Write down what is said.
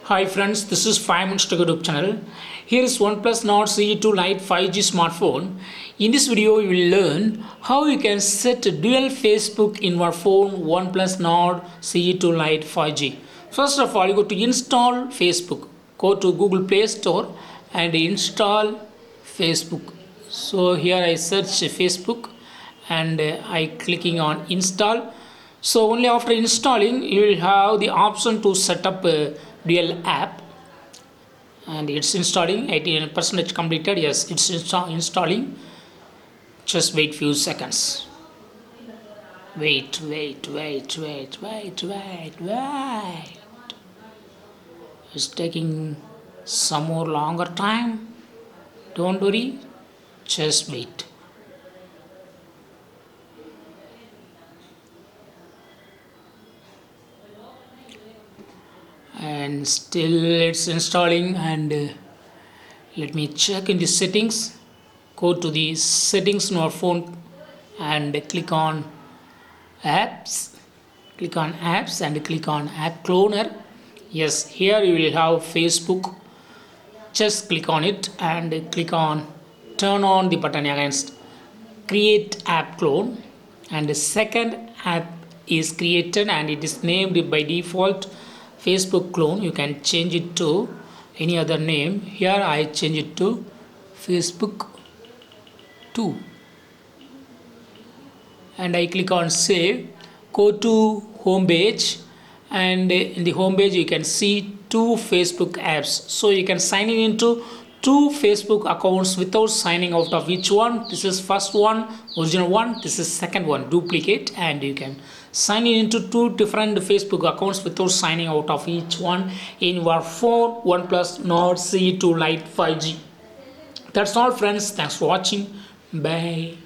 Hi friends, this is 5 minutes to YouTube channel. Here is Oneplus Nord CE2 Lite 5G smartphone. In this video, you will learn how you can set dual Facebook in your phone Oneplus Nord CE2 Lite 5G. First of all, you go to install Facebook. Go to Google Play Store and install Facebook. So here I search Facebook and I clicking on install. So only after installing you will have the option to set up a dual app, and it's installing. 80% completed. Yes, it's installing. Just wait few seconds. Wait. It's taking some more longer time. Don't worry, just wait. And still it's installing, and let me check in the settings. Go to the settings in our phone and click on apps. Click on apps and click on app cloner. Yes, here you will have Facebook. Just click on it and click on turn on the button against create app clone, and the second app is created and it is named by default Facebook clone. You can change it to any other name. Here I change it to Facebook 2 and I click on save. Go to home page, and in the home page you can see two Facebook apps. So you can sign in into two Facebook accounts without signing out of each one. This is first one, original one. This is second one, duplicate, and you can sign in into two different Facebook accounts without signing out of each one in your phone Oneplus Nord CE2 Lite 5G. That's all friends. Thanks for watching. Bye.